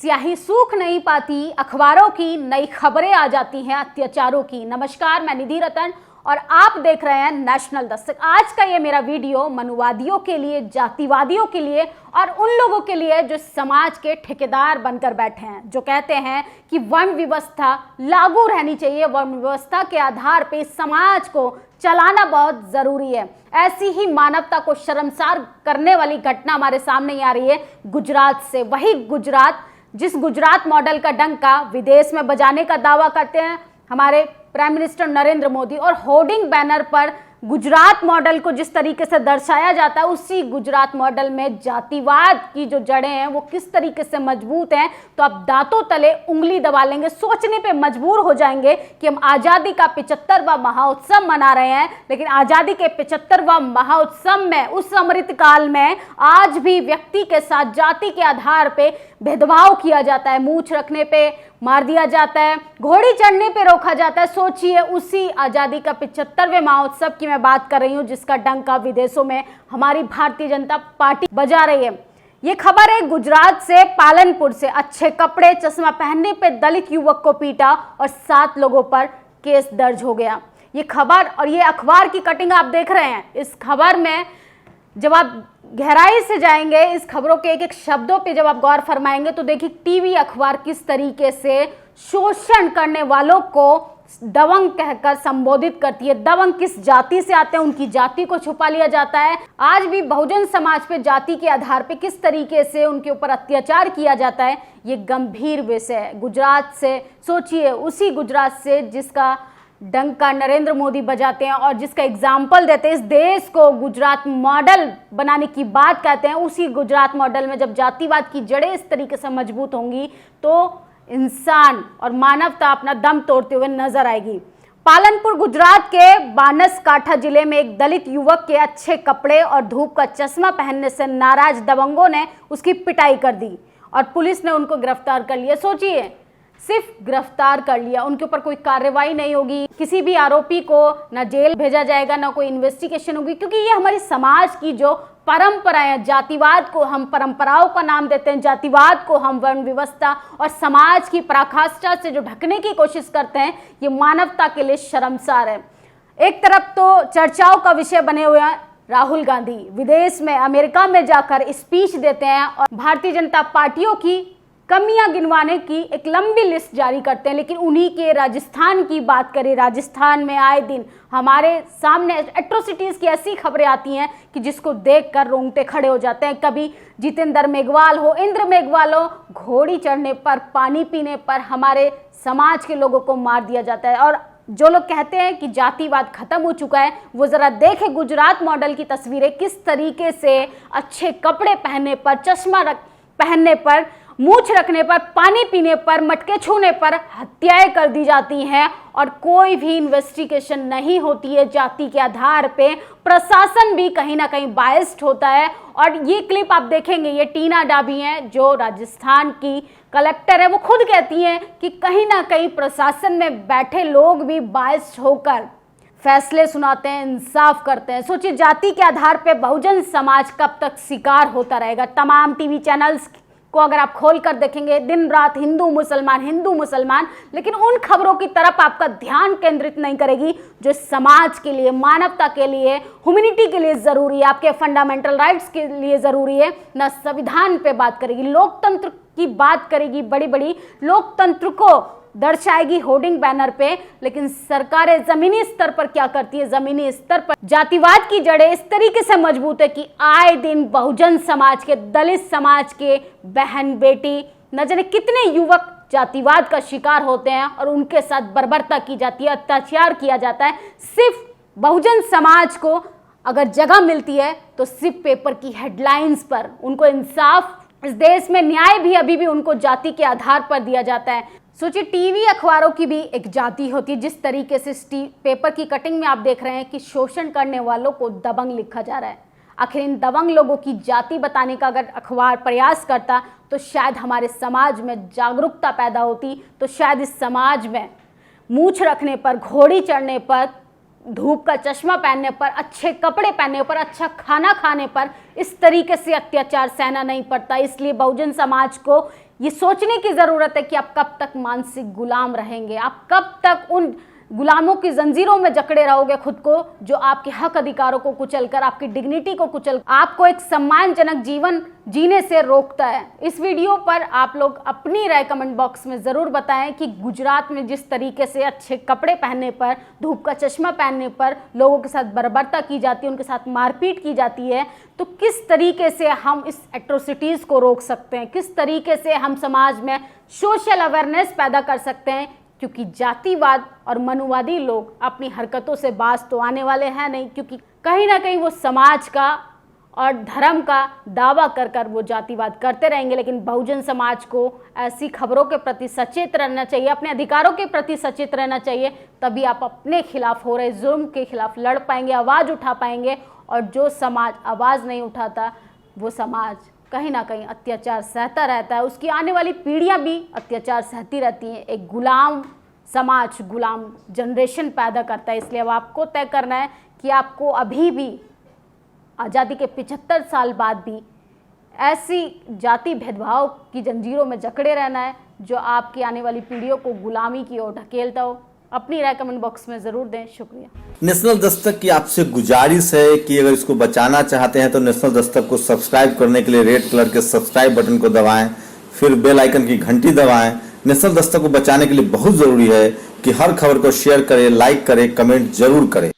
स्याही सूख नहीं पाती, अखबारों की नई खबरें आ जाती हैं अत्याचारों की। नमस्कार, मैं निधि रतन और आप देख रहे हैं नेशनल दस्तक। आज का ये मेरा वीडियो मनुवादियों के लिए, जातिवादियों के लिए और उन लोगों के लिए जो समाज के ठेकेदार बनकर बैठे हैं, जो कहते हैं कि वर्ण व्यवस्था लागू रहनी चाहिए, वर्ण व्यवस्था के आधार पर समाज को चलाना बहुत जरूरी है। ऐसी ही मानवता को शर्मसार करने वाली घटना हमारे सामने आ रही है गुजरात से। वही गुजरात जिस गुजरात मॉडल का डंका विदेश में बजाने का दावा करते हैं हमारे प्राइम मिनिस्टर नरेंद्र मोदी, और होर्डिंग बैनर पर गुजरात मॉडल को जिस तरीके से दर्शाया जाता है, उसी गुजरात मॉडल में जातिवाद की जो जड़ें हैं वो किस तरीके से मजबूत हैं, तो आप दांतों तले उंगली दबा लेंगे, सोचने पे मजबूर हो जाएंगे कि हम आज़ादी का 75वां महाउत्सव मना रहे हैं, लेकिन आज़ादी के 75वां महाउत्सव में, उस अमृत काल में आज भी व्यक्ति के साथ जाति के आधार पे भेदभाव किया जाता है। मूंछ रखने पे मार दिया जाता है, घोड़ी चढ़ने पे रोका जाता है। सोचिए, उसी आज़ादी का 75वें महोत्सव की मैं बात कर रही हूँ, जिसका डंका विदेशों में हमारी भारतीय जनता पार्टी बजा रही है। ये खबर है गुजरात से, पालनपुर से। अच्छे कपड़े, चश्मा पहनने पे दलित युवक को पीटा और 7 लोगों पर केस दर्ज हो गया। ये खबर और ये अखबार की कटिंग आप देख रहे हैं। इस खबर में जब आप गहराई से जाएंगे, इस खबरों के एक एक शब्दों पे जब आप गौर फरमाएंगे, तो देखिए टीवी अखबार किस तरीके से शोषण करने वालों को दबंग कहकर संबोधित करती है। दबंग किस जाति से आते हैं, उनकी जाति को छुपा लिया जाता है। आज भी बहुजन समाज पे जाति के आधार पे किस तरीके से उनके ऊपर अत्याचार किया जाता है, ये गंभीर विषय है। गुजरात से सोचिए, उसी गुजरात से जिसका डंका नरेंद्र मोदी बजाते हैं और जिसका एग्जाम्पल देते हैं, इस देश को गुजरात मॉडल बनाने की बात कहते हैं, उसी गुजरात मॉडल में जब जातिवाद की जड़ें इस तरीके से मजबूत होंगी तो इंसान और मानवता अपना दम तोड़ते हुए नजर आएगी। पालनपुर गुजरात के बानसकाठा जिले में एक दलित युवक के अच्छे कपड़े और धूप का चश्मा पहनने से नाराज दबंगों ने उसकी पिटाई कर दी और पुलिस ने उनको गिरफ्तार कर लिया। सोचिए, सिर्फ गिरफ्तार कर लिया, उनके ऊपर कोई कार्रवाई नहीं होगी, किसी भी आरोपी को ना जेल भेजा जाएगा, ना कोई इन्वेस्टिगेशन होगी, क्योंकि ये हमारी समाज की जो परंपराएं हैं। जातिवाद को हम परंपराओं का नाम देते हैं, जातिवाद को हम वर्ण व्यवस्था और समाज की पराकाष्ठा से जो ढकने की कोशिश करते हैं, ये मानवता के लिए शर्मसार है। एक तरफ तो चर्चाओं का विषय बने हुए हैं राहुल गांधी, विदेश में अमेरिका में जाकर स्पीच देते हैं और भारतीय जनता पार्टियों की कमियां गिनवाने की एक लंबी लिस्ट जारी करते हैं। लेकिन उन्हीं के राजस्थान की बात करें, राजस्थान में आए दिन हमारे सामने एट्रोसिटीज़ की ऐसी खबरें आती हैं कि जिसको देखकर रोंगटे खड़े हो जाते हैं। कभी जितेंद्र मेघवाल हो, इंद्र मेघवाल हो, घोड़ी चढ़ने पर, पानी पीने पर हमारे समाज के लोगों को मार दिया जाता है। और जो लोग कहते हैं कि जातिवाद खत्म हो चुका है, वो जरा देखें गुजरात मॉडल की तस्वीरें, किस तरीके से अच्छे कपड़े पहनने पर, चश्मा पहनने पर, मूंछ रखने पर, पानी पीने पर, मटके छूने पर हत्याएं कर दी जाती हैं और कोई भी इन्वेस्टिगेशन नहीं होती है। जाति के आधार पे प्रशासन भी कहीं ना कहीं बायस्ड होता है। और ये क्लिप आप देखेंगे, ये टीना डाबी हैं जो राजस्थान की कलेक्टर है, वो खुद कहती हैं कि कहीं ना कहीं प्रशासन में बैठे लोग भी बायस्ड होकर फैसले सुनाते हैं, इंसाफ करते हैं। सोचिए, जाति के आधार पे बहुजन समाज कब तक शिकार होता रहेगा। तमाम टीवी चैनल्स को अगर आप खोल कर देखेंगे, दिन रात हिंदू मुसलमान, लेकिन उन खबरों की तरफ आपका ध्यान केंद्रित नहीं करेगी जो समाज के लिए, मानवता के लिए, ह्यूमैनिटी के लिए जरूरी है, आपके फंडामेंटल राइट्स के लिए जरूरी है। ना संविधान पे बात करेगी, लोकतंत्र की बात करेगी, बड़ी बड़ी लोकतंत्र को दर्शाएगी होर्डिंग बैनर पे, लेकिन सरकारें जमीनी स्तर पर क्या करती है, जमीनी स्तर पर जातिवाद की जड़ें इस तरीके से मजबूत है कि आए दिन बहुजन समाज के, दलित समाज के बहन बेटी, न जाने कितने युवक जातिवाद का शिकार होते हैं और उनके साथ बर्बरता की जाती है, अत्याचार किया जाता है। सिर्फ बहुजन समाज को अगर जगह मिलती है तो सिर्फ पेपर की हेडलाइंस पर। उनको इंसाफ, इस देश में न्याय भी अभी भी उनको जाति के आधार पर दिया जाता है। सोचिए, टीवी अखबारों की भी एक जाति होती है। जिस तरीके से पेपर की कटिंग में आप देख रहे हैं कि शोषण करने वालों को दबंग लिखा जा रहा है। आखिर इन दबंग लोगों की जाति बताने का अगर अखबार प्रयास करता तो शायद हमारे समाज में जागरूकता पैदा होती, तो शायद इस समाज में मूंछ रखने पर, घोड़ी चढ़ने पर, धूप का चश्मा पहनने पर, अच्छे कपड़े पहनने पर, अच्छा खाना खाने पर इस तरीके से अत्याचार सहना नहीं पड़ता। इसलिए बहुजन समाज को ये सोचने की ज़रूरत है कि आप कब तक मानसिक गुलाम रहेंगे, आप कब तक उन गुलामों की जंजीरों में जकड़े रहोगे खुद को, जो आपके हक अधिकारों को कुचलकर, आपकी डिग्निटी को कुचल, आपको एक सम्मानजनक जीवन जीने से रोकता है। इस वीडियो पर आप लोग अपनी राय कमेंट बॉक्स में ज़रूर बताएं कि गुजरात में जिस तरीके से अच्छे कपड़े पहनने पर, धूप का चश्मा पहनने पर लोगों के साथ बर्बरता की जाती है, उनके साथ मारपीट की जाती है, तो किस तरीके से हम इस एट्रोसिटीज़ को रोक सकते हैं, किस तरीके से हम समाज में सोशल अवेयरनेस पैदा कर सकते हैं। क्योंकि जातिवाद और मनुवादी लोग अपनी हरकतों से बाज तो आने वाले हैं नहीं, क्योंकि कहीं ना कहीं वो समाज का और धर्म का दावा कर कर वो जातिवाद करते रहेंगे। लेकिन बहुजन समाज को ऐसी खबरों के प्रति सचेत रहना चाहिए, अपने अधिकारों के प्रति सचेत रहना चाहिए, तभी आप अपने खिलाफ हो रहे जुल्म के खिलाफ लड़ पाएंगे, आवाज़ उठा पाएंगे। और जो समाज आवाज़ नहीं उठाता वो समाज कहीं ना कहीं अत्याचार सहता रहता है, उसकी आने वाली पीढ़ियां भी अत्याचार सहती रहती हैं। एक गुलाम समाज, गुलाम जनरेशन पैदा करता है। इसलिए अब आपको तय करना है कि आपको अभी भी आज़ादी के 75 साल बाद भी ऐसी जाति भेदभाव की जंजीरों में जकड़े रहना है जो आपकी आने वाली पीढ़ियों को गुलामी की ओर ढकेलता हो। अपनी राय कमेंट बॉक्स में ज़रूर दें। शुक्रिया। नेशनल दस्तक की आपसे गुजारिश है कि अगर इसको बचाना चाहते हैं तो नेशनल दस्तक को सब्सक्राइब करने के लिए रेड कलर के सब्सक्राइब बटन को दबाएं, फिर बेल आइकन की घंटी दबाएं। नेशनल दस्तक को बचाने के लिए बहुत ज़रूरी है कि हर खबर को शेयर करें, लाइक करें, कमेंट जरूर करें।